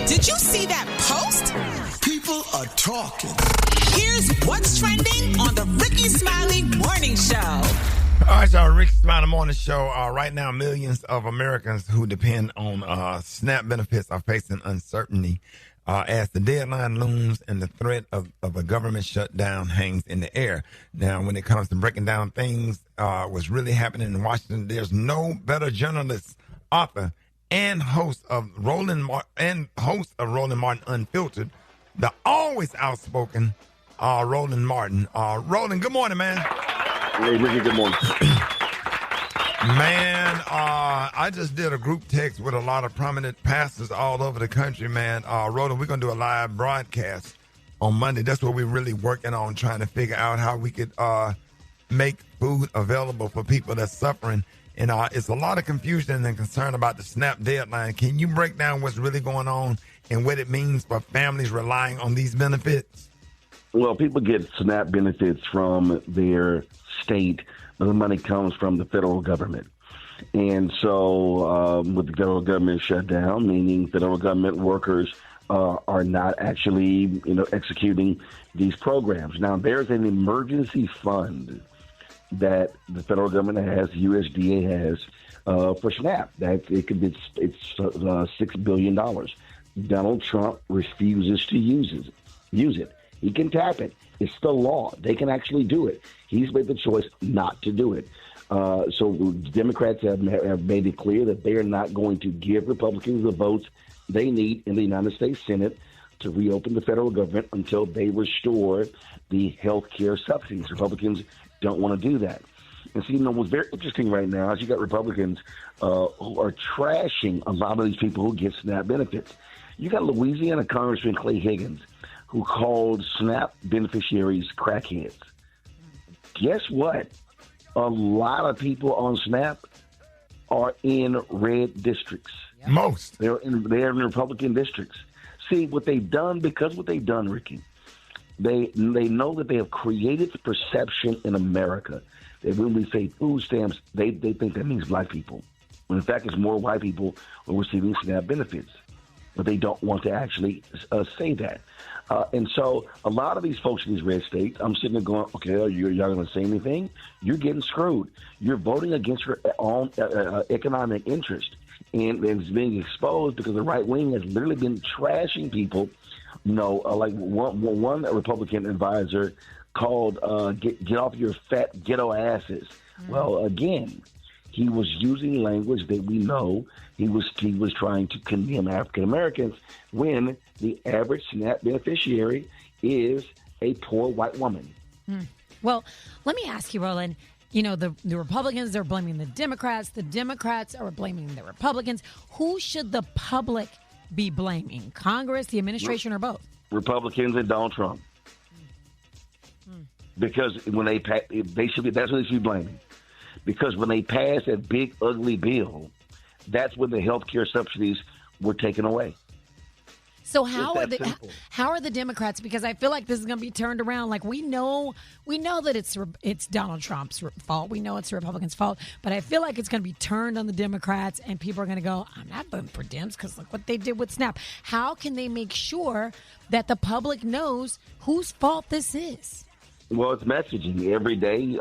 Did you see that post? People are talking. Here's what's trending on the Rickey Smiley Morning Show. All right, y'all, Rickey Smiley Morning Show. Right now, millions of Americans who depend on SNAP benefits are facing uncertainty as the deadline looms and the threat of a government shutdown hangs in the air. Now, when it comes to breaking down things, what's really happening in Washington, there's no better journalist, author, and host of Roland Martin Unfiltered, the always outspoken Roland Martin. Roland, good morning, man. Hey, Ricky, good morning. Man, I just did a group text with a lot of prominent pastors all over the country, man. Roland, we're going to do a live broadcast on Monday. That's what we're really working on, trying to figure out how we could make food available for people that's suffering. And it's a lot of confusion and concern about the SNAP deadline. Can you break down what's really going on and what it means for families relying on these benefits? Well, people get SNAP benefits from their state, but the money comes from the federal government. And so with the federal government shut down, meaning federal government workers are not actually, executing these programs. Now, there's an emergency fund that the federal government has, USDA has, for SNAP. That it's $6 billion. Donald Trump refuses to use it. He can tap it. It's the law. They can actually do it. He's made the choice not to do it. So Democrats have made it clear that they are not going to give Republicans the votes they need in the United States Senate to reopen the federal government until they restore the health care subsidies. Republicans don't want to do that. And see, what's very interesting right now is you got Republicans who are trashing a lot of these people who get SNAP benefits. You got Louisiana Congressman Clay Higgins, who called SNAP beneficiaries crackheads. Guess what? A lot of people on SNAP are in red districts. Most. They're in Republican districts. See, what they've done, Ricky, they know that they have created the perception in America that when we say food stamps, they think that means black people. When in fact, it's more white people who are receiving SNAP benefits. But they don't want to actually say that. And so a lot of these folks in these red states, I'm sitting there going, okay, y'all going to say anything? You're getting screwed. You're voting against your own economic interest. And it's being exposed because the right wing has literally been trashing people. Like one Republican advisor called get off your fat ghetto asses. Well, again, he was using language that we know he was trying to condemn African Americans when the average SNAP beneficiary is a poor white woman. Well, let me ask you, Roland. The Republicans, they're blaming the Democrats. The Democrats are blaming the Republicans. Who should the public be blaming? Congress, the administration, or both? Republicans and Donald Trump. Because when that's what they should be blaming. Because when they passed that big, ugly bill, that's when the health care subsidies were taken away. So how are the Democrats? Because I feel like this is going to be turned around. Like we know that it's Donald Trump's fault. We know it's the Republicans' fault. But I feel like it's going to be turned on the Democrats, and people are going to go, "I'm not voting for Dems because look what they did with SNAP." How can they make sure that the public knows whose fault this is? Well, it's messaging every day.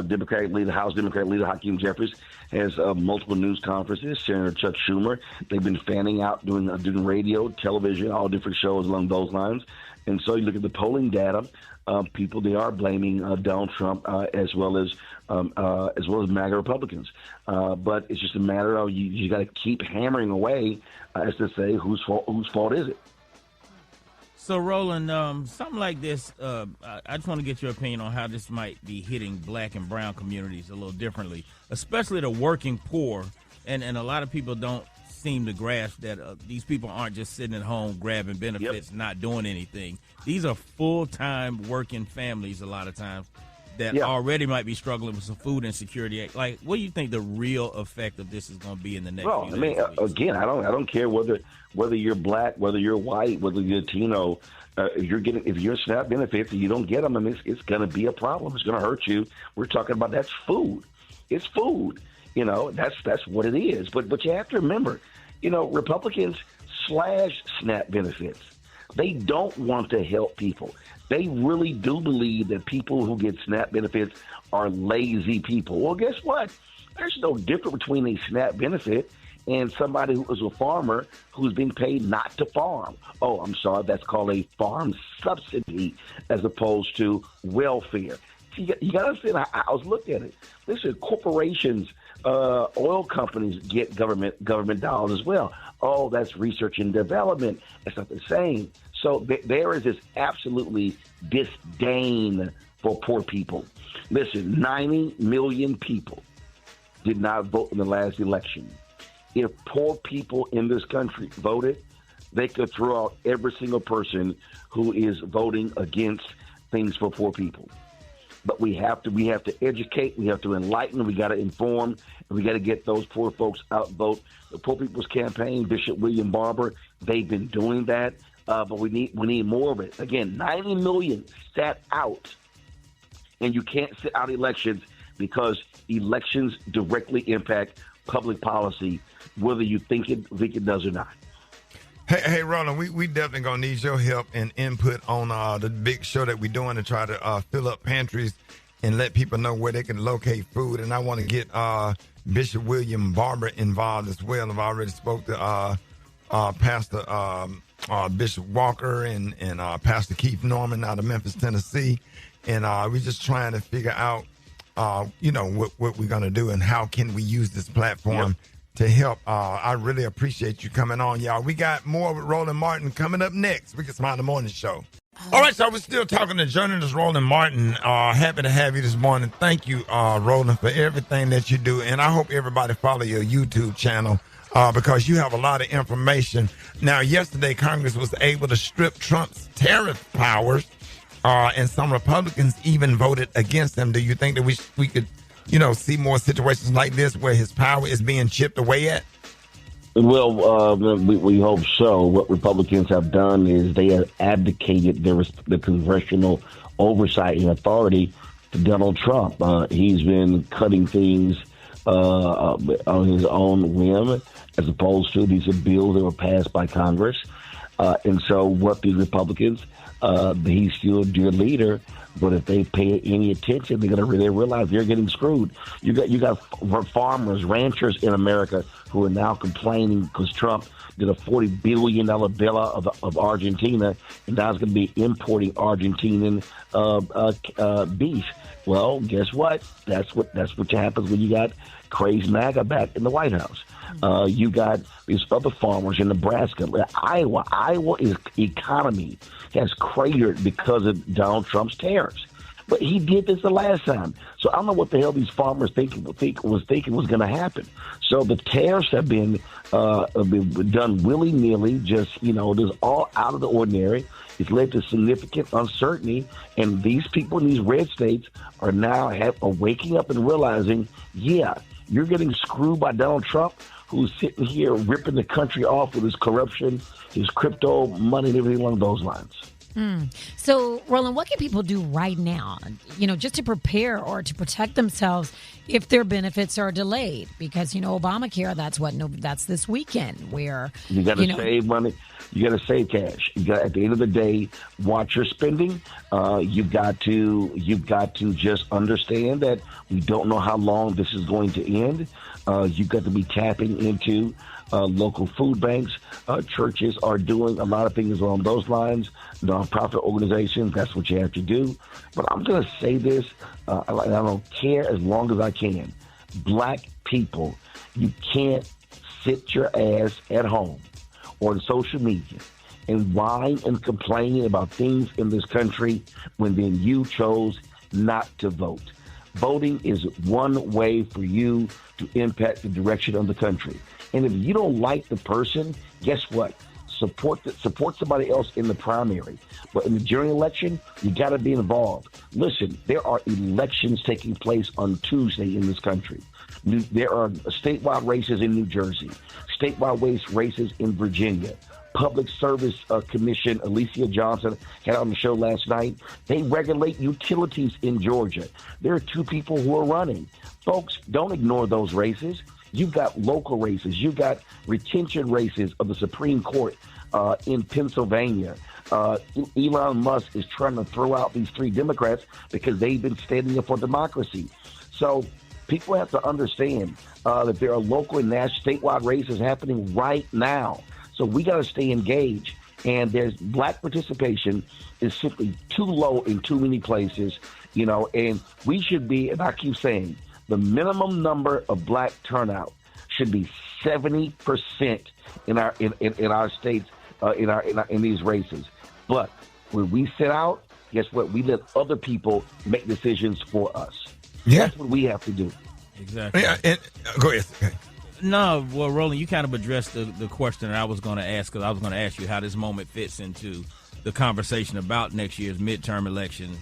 Democratic leader, House Democratic leader Hakeem Jeffries has multiple news conferences. Senator Chuck Schumer, they've been fanning out, doing radio, television, all different shows along those lines. And so you look at the polling data, people they are blaming Donald Trump as well as MAGA Republicans. But it's just a matter of you got to keep hammering away as to say whose fault is it. So, Roland, something like this, I just want to get your opinion on how this might be hitting black and brown communities a little differently, especially the working poor. And a lot of people don't seem to grasp that these people aren't just sitting at home grabbing benefits, not doing anything. These are full-time working families a lot of times that already might be struggling with some food insecurity. Like, what do you think the real effect of this is going to be in the next few days? Again, I don't care whether you're black, whether you're white, whether you're Latino. If you're SNAP benefits and you don't get them, it's going to be a problem. It's going to hurt you. We're talking about that's food. It's food. That's what it is. But you have to remember, Republicans slash SNAP benefits. They don't want to help people. They really do believe that people who get SNAP benefits are lazy people. Well, guess what? There's no difference between a SNAP benefit and somebody who is a farmer who's being paid not to farm. Oh, I'm sorry, that's called a farm subsidy as opposed to welfare. You got to understand how I was looked at it. Listen, corporations, oil companies get government dollars as well. Oh, that's research and development. It's not the same. So there is this absolutely disdain for poor people. Listen, 90 million people did not vote in the last election. If poor people in this country voted, they could throw out every single person who is voting against things for poor people. But we have to educate, we have to enlighten, we got to inform, and we got to get those poor folks out vote. The Poor People's Campaign, Bishop William Barber, they've been doing that, but we need more of it. Again, 90 million sat out, and you can't sit out elections because elections directly impact public policy, whether you think it does or not. Hey, Roland, we definitely gonna need your help and input on the big show that we're doing to try to fill up pantries and let people know where they can locate food. And I want to get Bishop William Barber involved as well. I've already spoke to Pastor Bishop Walker and Pastor Keith Norman out of Memphis, Tennessee, and we're just trying to figure out, what we're gonna do and how can we use this platform. Yep. To help. I really appreciate you coming on, y'all. We got more with Roland Martin coming up next. We can Smile the Morning Show. All right, so we're still talking to journalist Roland Martin. Happy to have you this morning. Thank you, Roland, for everything that you do. And I hope everybody follow your YouTube channel because you have a lot of information. Now, yesterday, Congress was able to strip Trump's tariff powers, and some Republicans even voted against them. Do you think that we could see more situations like this where his power is being chipped away at? Well, we hope so. What Republicans have done is they have abdicated the congressional oversight and authority to Donald Trump. He's been cutting things on his own whim as opposed to these bills that were passed by Congress. And so what these Republicans, he's still a dear leader, but if they pay any attention, they're going to really realize they're getting screwed. You got farmers, ranchers in America who are now complaining because Trump did a $40 billion bailout of Argentina, and now it's going to be importing Argentinian beef. Well, guess what? That's what happens when you got crazy MAGA back in the White House. You got these other farmers in Nebraska, Iowa. Iowa's economy has cratered because of Donald Trump's tariffs. But he did this the last time. So I don't know what the hell these farmers was going to happen. So the tariffs have been done willy-nilly, just, this all out of the ordinary. It's led to significant uncertainty. And these people in these red states are now waking up and realizing, yeah, you're getting screwed by Donald Trump, who's sitting here ripping the country off with his corruption, his crypto money, and everything along those lines. So, Roland, what can people do right now, just to prepare or to protect themselves if their benefits are delayed? Because, Obamacare, that's this weekend where you got to save money. You got to save cash. You got, at the end of the day, watch your spending. You've got to just understand that we don't know how long this is going to end. You've got to be tapping into local food banks. Churches are doing a lot of things along those lines. Nonprofit organizations, that's what you have to do. But I'm going to say this, I don't care as long as I can. Black people, you can't sit your ass at home or on social media and whine and complain about things in this country when then you chose not to vote. Voting is one way for you to impact the direction of the country. And if you don't like the person, guess what? Support somebody else in the primary. But in the general election, you got to be involved. Listen, there are elections taking place on Tuesday in this country. There are statewide races in New Jersey, statewide races in Virginia. Public Service Commission, Alicia Johnson, had on the show last night. They regulate utilities in Georgia. There are 2 people who are running. Folks, don't ignore those races. You've got local races. You've got retention races of the Supreme Court in Pennsylvania. Elon Musk is trying to throw out these 3 Democrats because they've been standing up for democracy. So people have to understand that there are local and national statewide races happening right now. So we got to stay engaged. And there's black participation is simply too low in too many places, and we should be, and I keep saying, the minimum number of black turnout should be 70% in our states, in these races. But when we sit out, guess what? We let other people make decisions for us. Yeah. That's what we have to do. Exactly. Yeah, and, go ahead. Okay. No, well, Roland, you kind of addressed the question that I was going to ask, because I was going to ask you how this moment fits into the conversation about next year's midterm election.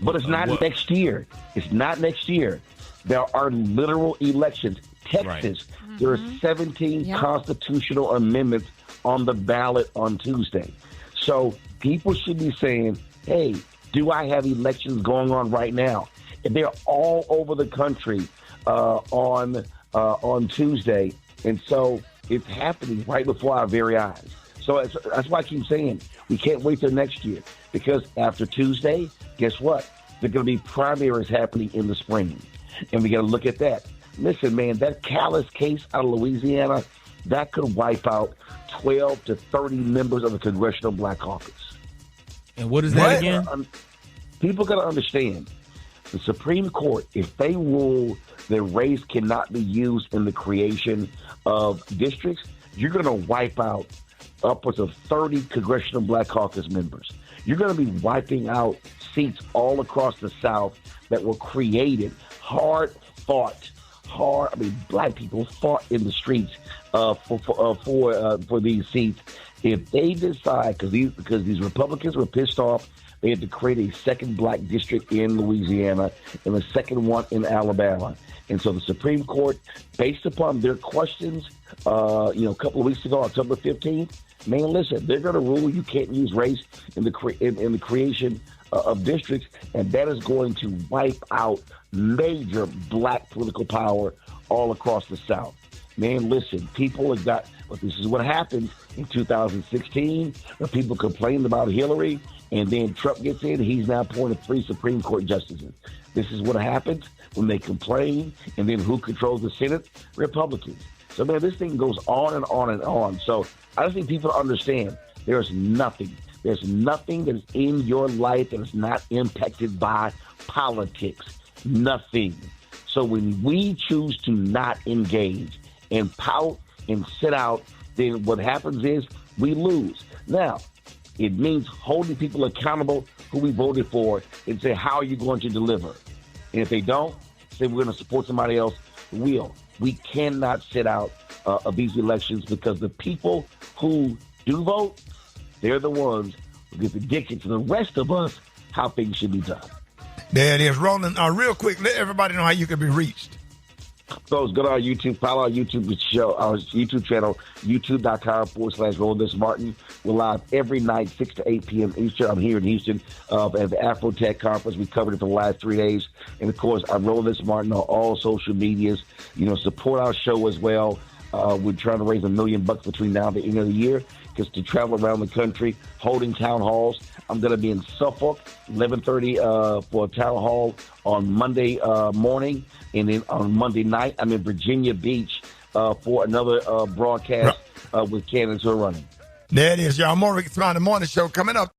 But it's not next year. It's not next year. There are literal elections. Texas, right. There are 17 constitutional amendments on the ballot on Tuesday. So people should be saying, hey, do I have elections going on right now? And they're all over the country on Tuesday, and so it's happening right before our very eyes. So that's why I keep saying we can't wait till next year, because after Tuesday, guess what? There are going to be primaries happening in the spring, and we got to look at that. Listen, man, that callous case out of Louisiana, that could wipe out 12 to 30 members of the Congressional Black Caucus. And what is that again? People got to understand, the Supreme Court, if they rule that race cannot be used in the creation of districts, you're going to wipe out upwards of 30 Congressional Black Caucus members. You're going to be wiping out seats all across the South that were created, black people fought in the streets for these seats. If they decide, because these Republicans were pissed off, they had to create a second black district in Louisiana and a second one in Alabama. And so the Supreme Court, based upon their questions, a couple of weeks ago, October 15th, man, listen, they're going to rule you can't use race in the creation of districts, and that is going to wipe out major black political power all across the South. Man, listen, people have got, but this is what happened in 2016, when people complained about Hillary, and then Trump gets in, he's now appointed 3 Supreme Court justices. This is what happens when they complain, and then who controls the Senate? Republicans. So, man, this thing goes on and on and on. So I just think people understand there's nothing that is in your life that is not impacted by politics. Nothing. So when we choose to not engage and pout and sit out, then what happens is we lose. Now, it means holding people accountable who we voted for and say, how are you going to deliver? And if they don't, say we're going to support somebody else, we cannot sit out of these elections, because the people who do vote, they're the ones who get to dictate to the rest of us how things should be done. There it is. Roland, real quick, let everybody know how you can be reached. So go to our YouTube, follow our YouTube show, our YouTube channel, youtube.com/Roland This Martin. We're live every night, 6 to 8 p.m. Eastern. I'm here in Houston at the Afrotech Conference. We covered it for the last 3 days. And, of course, I'm Roland This Martin on all social medias. Support our show as well. We're trying to raise $1 million between now and the end of the year, because to travel around the country, holding town halls. I'm going to be in Suffolk, 11:30 for a town hall on Monday morning. And then on Monday night, I'm in Virginia Beach for another broadcast with candidates who are running. There it is, y'all. More Rickey Smiley Morning Show coming up.